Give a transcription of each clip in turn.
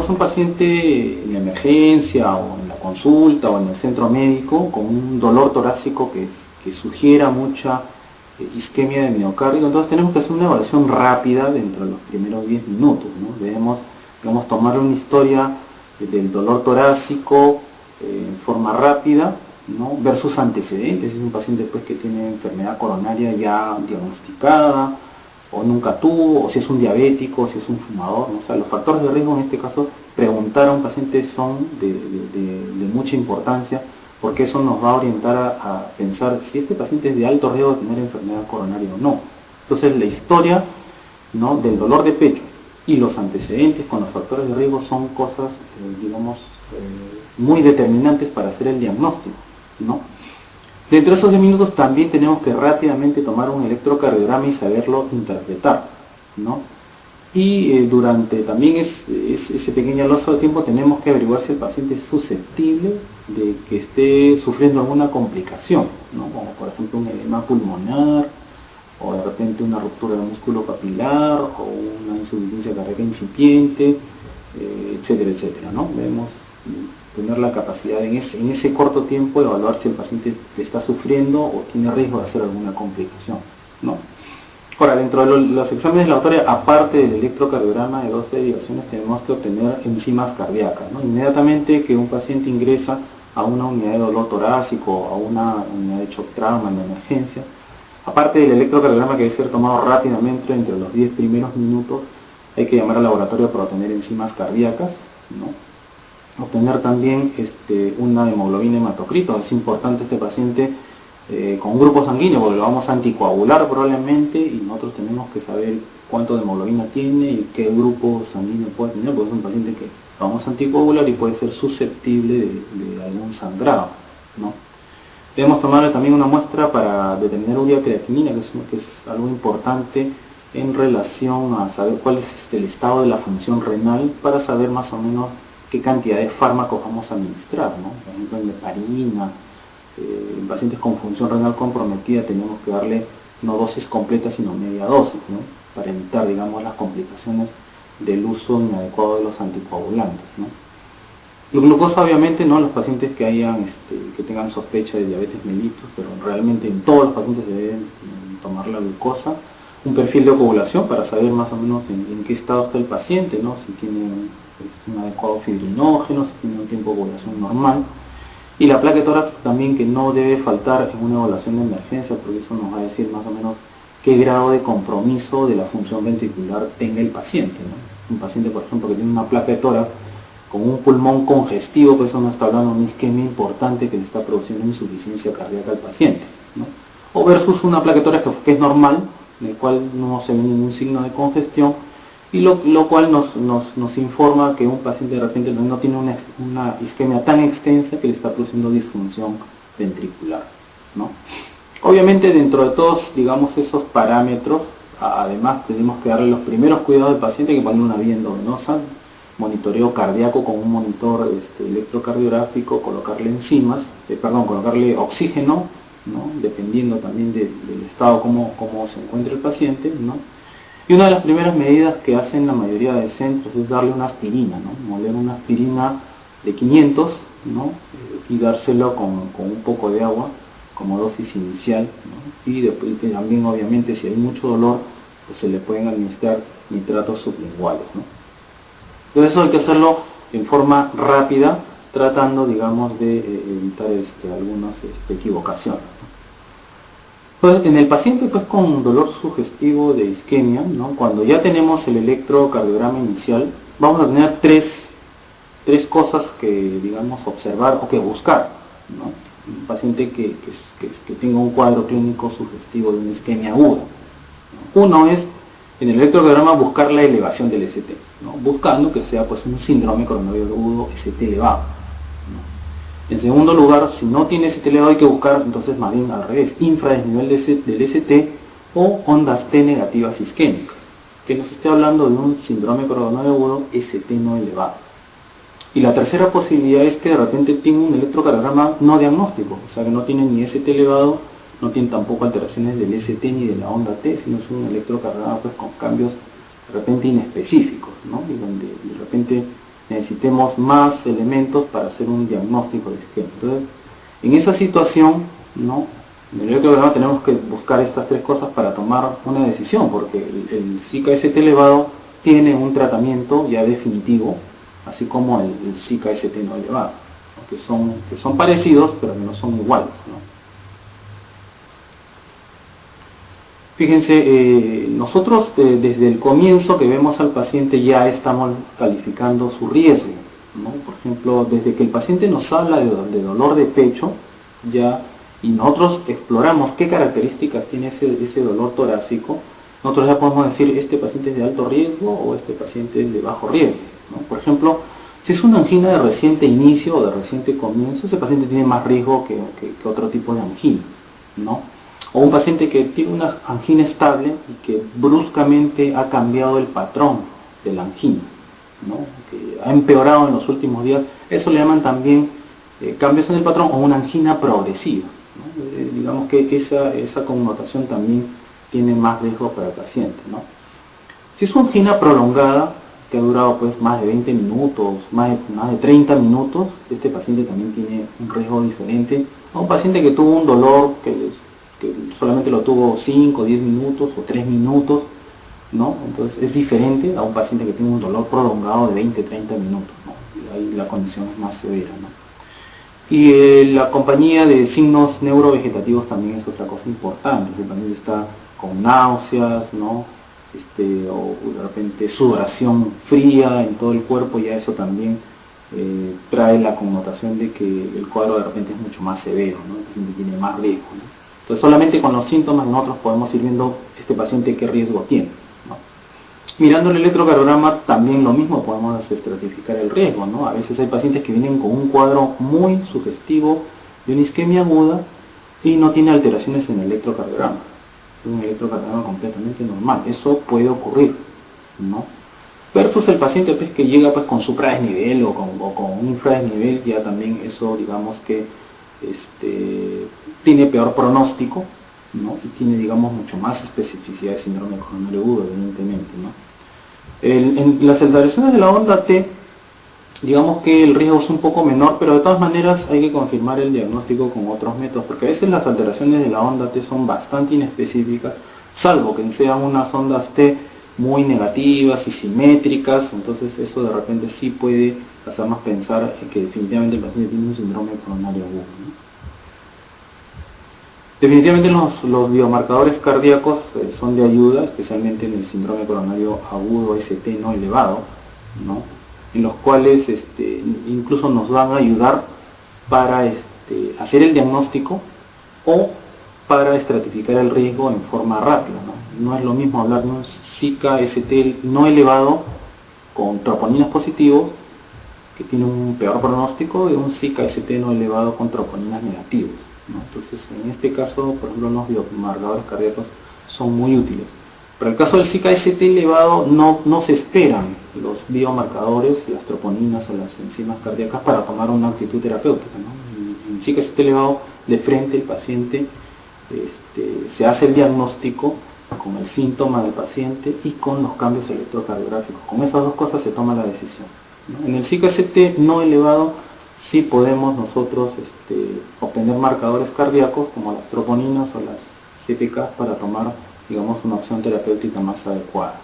tenemos un paciente en la emergencia o en la consulta o en el centro médico con un dolor torácico que sugiera mucha isquemia de miocardio, entonces tenemos que hacer una evaluación rápida dentro de los primeros 10 minutos, ¿no? Debemos, digamos, tomarle una historia del dolor torácico en forma rápida, ¿no? Ver sus antecedentes, si es un paciente pues, que tiene enfermedad coronaria ya diagnosticada, o nunca tuvo, o si es un diabético, o si es un fumador, ¿no? O sea, los factores de riesgo en este caso, preguntar a un paciente son de mucha importancia, porque eso nos va a orientar a pensar si este paciente es de alto riesgo de tener enfermedad coronaria o no. Entonces la historia, ¿no?, del dolor de pecho y los antecedentes con los factores de riesgo son cosas, digamos, muy determinantes para hacer el diagnóstico, ¿no? Dentro de esos 10 minutos también tenemos que rápidamente tomar un electrocardiograma y saberlo interpretar, ¿no? Y durante también ese pequeño lapso de tiempo tenemos que averiguar si el paciente es susceptible de que esté sufriendo alguna complicación, ¿no? Como por ejemplo un edema pulmonar, o de repente una ruptura del músculo papilar, o una insuficiencia cardíaca incipiente, etcétera, etcétera, ¿no? Debemos tener la capacidad en ese corto tiempo de evaluar si el paciente está sufriendo o tiene riesgo de hacer alguna complicación, ¿no? Ahora, dentro de los exámenes de laboratorio, aparte del electrocardiograma de 12 derivaciones, tenemos que obtener enzimas cardíacas, ¿no? Inmediatamente que un paciente ingresa a una unidad de dolor torácico, a una unidad de shock trauma en la emergencia, aparte del electrocardiograma que debe ser tomado rápidamente entre los 10 primeros minutos, hay que llamar al laboratorio para obtener enzimas cardíacas, ¿no? Obtener también una hemoglobina hematocrito. Es importante este paciente con un grupo sanguíneo, porque lo vamos a anticoagular probablemente, y nosotros tenemos que saber cuánto de hemoglobina tiene y qué grupo sanguíneo puede tener, porque es un paciente que lo vamos a anticoagular y puede ser susceptible de algún sangrado, ¿no? Debemos tomarle también una muestra para determinar urea creatinina, que es algo importante en relación a saber cuál es el estado de la función renal, para saber más o menos qué cantidad de fármacos vamos a administrar, ¿no? Por ejemplo, en heparina, en pacientes con función renal comprometida tenemos que darle no dosis completa sino media dosis, ¿no? Para evitar, digamos, las complicaciones del uso inadecuado de los anticoagulantes, ¿no? La glucosa, obviamente, no los pacientes que tengan sospecha de diabetes mellitus, pero realmente en todos los pacientes se deben tomar la glucosa. Un perfil de coagulación para saber más o menos en qué estado está el paciente, ¿no? Si tiene un adecuado fibrinógeno, si tiene un tiempo de coagulación normal. Y la placa de tórax también, que no debe faltar en una evaluación de emergencia, porque eso nos va a decir más o menos qué grado de compromiso de la función ventricular tenga el paciente, ¿no? Un paciente, por ejemplo, que tiene una placa de tórax con un pulmón congestivo, pues eso nos está hablando de una isquemia importante que le está produciendo insuficiencia cardíaca al paciente, ¿no? O versus una placa de tórax que es normal, en el cual no se ve ningún signo de congestión, y lo cual nos informa que un paciente de repente no tiene una isquemia tan extensa que le está produciendo disfunción ventricular, ¿no? Obviamente, dentro de todos, digamos, esos parámetros, además tenemos que darle los primeros cuidados al paciente, que poner una vía endovenosa, monitoreo cardíaco con un monitor electrocardiográfico, colocarle colocarle oxígeno, ¿no? Dependiendo también del estado, cómo se encuentra el paciente, ¿no? Y una de las primeras medidas que hacen la mayoría de centros es darle una aspirina, ¿no? Moler una aspirina de 500, ¿no? Y dárselo con un poco de agua como dosis inicial, ¿no? Y después también, obviamente, si hay mucho dolor, pues se le pueden administrar nitratos sublinguales, ¿no? Entonces eso hay que hacerlo en forma rápida, tratando, digamos, de evitar algunas equivocaciones, ¿no? Entonces, en el paciente pues, con dolor sugestivo de isquemia, ¿no? Cuando ya tenemos el electrocardiograma inicial, vamos a tener tres cosas que, digamos, observar o que buscar, ¿no? Un paciente que tenga un cuadro clínico sugestivo de una isquemia aguda, ¿no? Uno es, en el electrocardiograma, buscar la elevación del ST, ¿no? Buscando que sea pues, un síndrome coronario agudo ST elevado, ¿no? En segundo lugar, si no tiene ST elevado, hay que buscar entonces más bien al revés, infradesnivel del ST o ondas T negativas isquémicas, que nos esté hablando de un síndrome coronario agudo ST no elevado. Y la tercera posibilidad es que de repente tenga un electrocardiograma no diagnóstico, o sea que no tiene ni ST elevado, no tiene tampoco alteraciones del ST ni de la onda T, sino es un electrocardiograma pues, con cambios de repente inespecíficos, ¿no? Y donde de repente necesitemos más elementos para hacer un diagnóstico de isquemia. Entonces, en esa situación, ¿no?, en el electrocardiograma tenemos que buscar estas tres cosas para tomar una decisión, porque el SICA-ST elevado tiene un tratamiento ya definitivo, así como el SICA-ST no elevado, ¿no?, que son parecidos, pero que no son iguales, ¿no? Fíjense, nosotros desde el comienzo que vemos al paciente ya estamos calificando su riesgo, ¿no? Por ejemplo, desde que el paciente nos habla de dolor de pecho, y nosotros exploramos qué características tiene ese dolor torácico, nosotros ya podemos decir, este paciente es de alto riesgo o este paciente es de bajo riesgo, ¿no? Por ejemplo, si es una angina de reciente inicio o de reciente comienzo, ese paciente tiene más riesgo que otro tipo de angina, ¿no? O un paciente que tiene una angina estable y que bruscamente ha cambiado el patrón de la angina, ¿no?, que ha empeorado en los últimos días, eso le llaman también cambios en el patrón o una angina progresiva, ¿no? Digamos que esa connotación también tiene más riesgo para el paciente, ¿no? Si es una angina prolongada, que ha durado pues más de 20 minutos, más de 30 minutos, este paciente también tiene un riesgo diferente a un paciente que tuvo un dolor que solamente lo tuvo 5 o 10 minutos o 3 minutos, ¿no? Entonces es diferente a un paciente que tiene un dolor prolongado de 20 30 minutos, ¿no? Y ahí la condición es más severa, ¿no? Y la compañía de signos neurovegetativos también es otra cosa importante. Si el paciente está con náuseas, ¿no?, o de repente sudoración fría en todo el cuerpo, ya eso también trae la connotación de que el cuadro de repente es mucho más severo, ¿no? El paciente tiene más riesgo, ¿no? Entonces solamente con los síntomas nosotros podemos ir viendo este paciente qué riesgo tiene, ¿no? Mirando el electrocardiograma también lo mismo, podemos estratificar el riesgo, ¿no? A veces hay pacientes que vienen con un cuadro muy sugestivo de una isquemia aguda y no tiene alteraciones en el electrocardiograma. Es un electrocardiograma completamente normal. Eso puede ocurrir, ¿no? Versus el paciente pues, que llega pues, con supradesnivel o con un infradesnivel, ya también eso digamos que tiene peor pronóstico, ¿no?, y tiene digamos mucho más especificidad de síndrome coronario agudo, evidentemente, ¿no? En las alteraciones de la onda T, digamos que el riesgo es un poco menor, pero de todas maneras hay que confirmar el diagnóstico con otros métodos, porque a veces las alteraciones de la onda T son bastante inespecíficas, salvo que sean unas ondas T muy negativas y simétricas, entonces eso de repente sí puede hacernos pensar que definitivamente el paciente tiene un síndrome coronario agudo, ¿no? Definitivamente los biomarcadores cardíacos son de ayuda, especialmente en el síndrome coronario agudo ST no elevado, ¿no?, en los cuales incluso nos van a ayudar para hacer el diagnóstico o para estratificar el riesgo en forma rápida, ¿no? No es lo mismo hablar de un SICA-ST no elevado con troponinas positivos, que tiene un peor pronóstico, de un SICA-ST no elevado con troponinas negativos, ¿no? Entonces, en este caso, por ejemplo, los biomarcadores cardíacos son muy útiles. Para el caso del SICA-ST elevado, no se esperan los biomarcadores, las troponinas o las enzimas cardíacas para tomar una actitud terapéutica, ¿no? En SICA-ST elevado, de frente el paciente se hace el diagnóstico con el síntoma del paciente y con los cambios electrocardiográficos. Con esas dos cosas se toma la decisión, ¿no? En el SICA-ST no elevado, sí podemos nosotros obtener marcadores cardíacos como las troponinas o las CPK para tomar, digamos, una opción terapéutica más adecuada.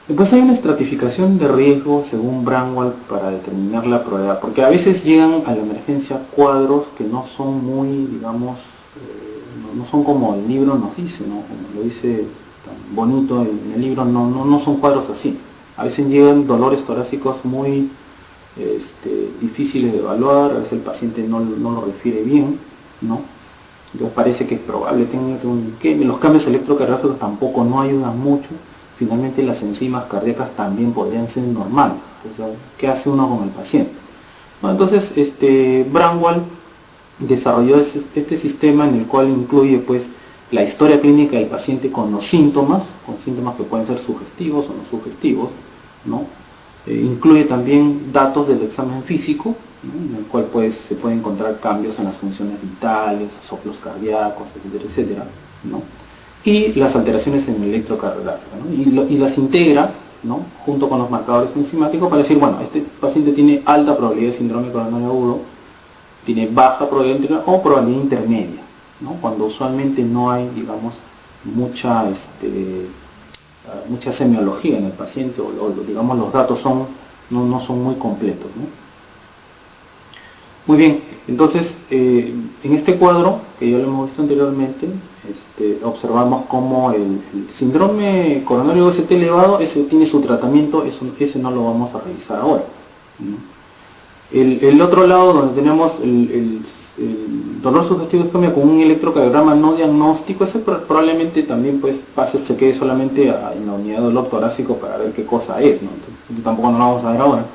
Después hay una estratificación de riesgo según Braunwald para determinar la probabilidad, porque a veces llegan a la emergencia cuadros que no son muy, digamos, no son como el libro nos dice, ¿no? Como lo dice tan bonito en el libro, no son cuadros así. A veces llegan dolores torácicos muy difíciles de evaluar, a veces el paciente no lo refiere bien, ¿no? Entonces parece que es probable que los cambios electrocardiográficos tampoco no ayudan mucho. Finalmente las enzimas cardíacas también podrían ser normales. Entonces, ¿qué hace uno con el paciente? Bueno, entonces Braunwald desarrolló este sistema en el cual incluye pues la historia clínica del paciente con síntomas que pueden ser sugestivos o no sugestivos, ¿no? Incluye también datos del examen físico, ¿no?, en el cual pues, se pueden encontrar cambios en las funciones vitales, soplos cardíacos, etcétera, etcétera, ¿no?, y las alteraciones en el electrocardiograma, ¿no?, y las integra ¿no? Junto con los marcadores enzimáticos para decir, bueno, este paciente tiene alta probabilidad de síndrome coronario agudo, tiene baja probabilidad o probabilidad intermedia, ¿no? Cuando usualmente no hay, digamos, mucha semiología en el paciente o digamos los datos no son muy completos, ¿no? Muy bien, entonces en este cuadro, que ya lo hemos visto anteriormente, observamos cómo el síndrome coronario OST elevado, ese tiene su tratamiento, ese no lo vamos a revisar ahora, ¿no? El otro lado, donde tenemos el dolor sugestivo isquemia con un electrocardiograma no diagnóstico, ese probablemente también pues se quede solamente en la unidad de dolor torácico para ver qué cosa es, ¿no? Entonces, tampoco no lo vamos a ver ahora.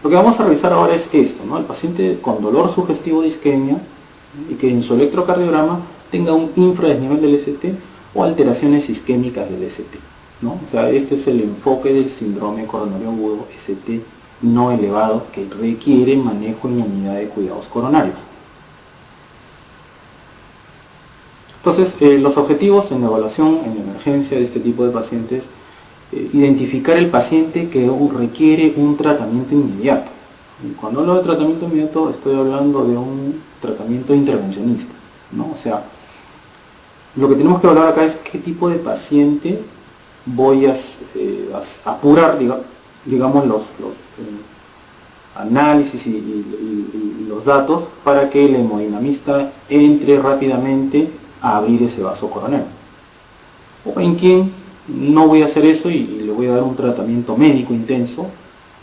Lo que vamos a revisar ahora es esto, ¿no? El paciente con dolor sugestivo de isquemia, ¿no? Y que en su electrocardiograma tenga un infradesnivel del ST o alteraciones isquémicas del ST, ¿no? O sea, este es el enfoque del síndrome coronario agudo ST no elevado que requiere manejo en la unidad de cuidados coronarios. Entonces, los objetivos en la evaluación en emergencia de este tipo de pacientes: identificar el paciente que requiere un tratamiento inmediato. Y cuando hablo de tratamiento inmediato estoy hablando de un tratamiento intervencionista, ¿no? O sea, lo que tenemos que hablar acá es qué tipo de paciente voy a apurar, digamos, los análisis y los datos para que el hemodinamista entre rápidamente a abrir ese vaso coronario. O en quién no voy a hacer eso y le voy a dar un tratamiento médico intenso,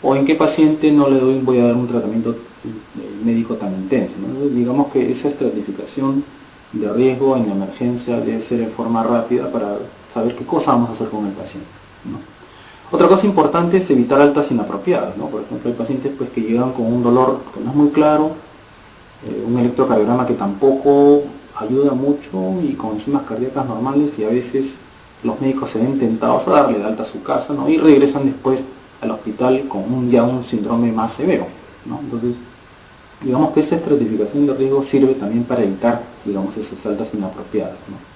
o en qué paciente no voy a dar un tratamiento médico tan intenso, ¿no? Entonces, digamos que esa estratificación de riesgo en la emergencia debe ser en forma rápida para saber qué cosa vamos a hacer con el paciente, ¿no? Otra cosa importante es evitar altas inapropiadas, ¿no? Por ejemplo, hay pacientes pues, que llegan con un dolor que no es muy claro, un electrocardiograma que tampoco ayuda mucho y con enzimas cardíacas normales, y a veces los médicos se ven tentados a darle de alta a su casa, ¿no? Y regresan después al hospital con ya un síndrome más severo, ¿no? Entonces, digamos que esta estratificación de riesgo sirve también para evitar, digamos, esas altas inapropiadas, ¿no?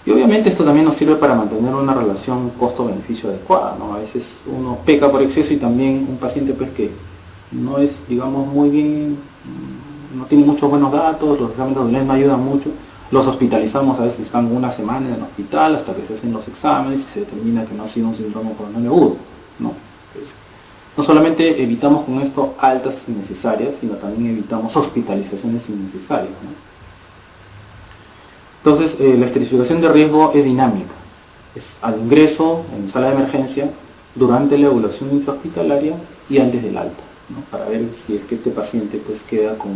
Y obviamente esto también nos sirve para mantener una relación costo-beneficio adecuada, ¿no? A veces uno peca por exceso y también un paciente pues que no es, digamos, muy bien, no tiene muchos buenos datos, los exámenes de dolor no ayudan mucho, los hospitalizamos, a veces están una semana en el hospital hasta que se hacen los exámenes y se determina que no ha sido un síndrome coronario agudo, ¿no? Pues, no solamente evitamos con esto altas innecesarias, sino también evitamos hospitalizaciones innecesarias, ¿no? Entonces, la estratificación de riesgo es dinámica. Es al ingreso en sala de emergencia, durante la evaluación intrahospitalaria y antes del alta, ¿no? Para ver si es que este paciente pues queda con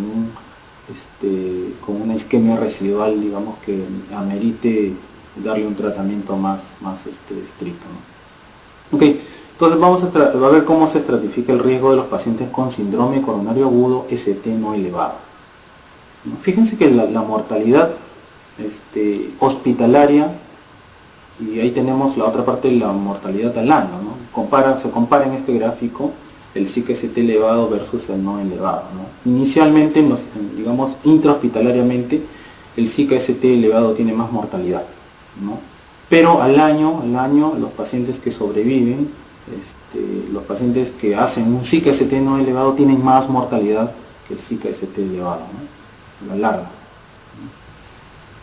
una isquemia residual, digamos, que amerite darle un tratamiento más estricto, ¿no? Ok, entonces vamos a ver cómo se estratifica el riesgo de los pacientes con síndrome coronario agudo ST no elevado, ¿no? Fíjense que la mortalidad hospitalaria, y ahí tenemos la otra parte de la mortalidad al año, ¿no? Se compara en este gráfico el SIC-ST elevado versus el no elevado, ¿no? Inicialmente, digamos, intrahospitalariamente, el SIC-ST elevado tiene más mortalidad, ¿no? Pero al año los pacientes que sobreviven, los pacientes que hacen un SIC-ST no elevado tienen más mortalidad que el SIC-ST elevado, ¿no? A la larga.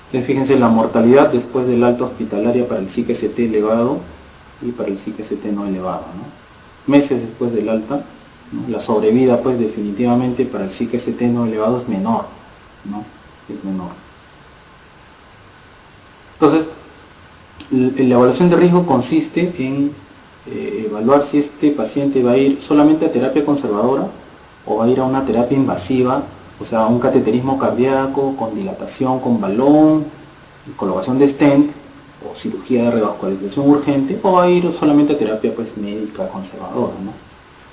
Entonces, fíjense la mortalidad después del alta hospitalaria para el SIC-ST elevado y para el SIC-ST no elevado, ¿no? Meses después del alta, ¿no? La sobrevida pues definitivamente para el SIC-ST no elevado es menor, ¿no? Es menor. Entonces, la evaluación de riesgo consiste en evaluar si este paciente va a ir solamente a terapia conservadora o va a ir a una terapia invasiva, o sea, un cateterismo cardíaco con dilatación con balón, colocación de stent o cirugía de revascularización urgente, o va a ir solamente a terapia pues médica conservadora, ¿no?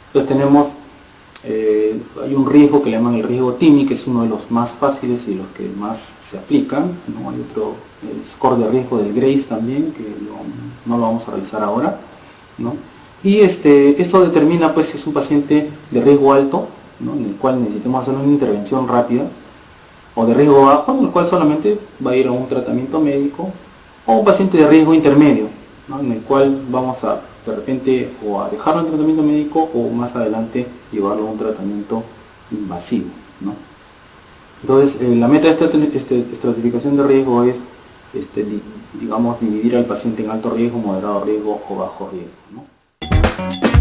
Entonces tenemos, hay un riesgo que le llaman el riesgo TIMI, que es uno de los más fáciles y los que más se aplican, ¿no? Hay otro, el score de riesgo del Grace también, que no lo vamos a revisar ahora, ¿no? Y esto determina pues si es un paciente de riesgo alto, ¿no? En el cual necesitamos hacer una intervención rápida, o de riesgo bajo, en el cual solamente va a ir a un tratamiento médico, o un paciente de riesgo intermedio, ¿no? En el cual vamos a de repente o a dejarlo en tratamiento médico o más adelante llevarlo a un tratamiento invasivo, ¿no? Entonces, la meta de esta estratificación de riesgo es, digamos, dividir al paciente en alto riesgo, moderado riesgo o bajo riesgo, ¿no?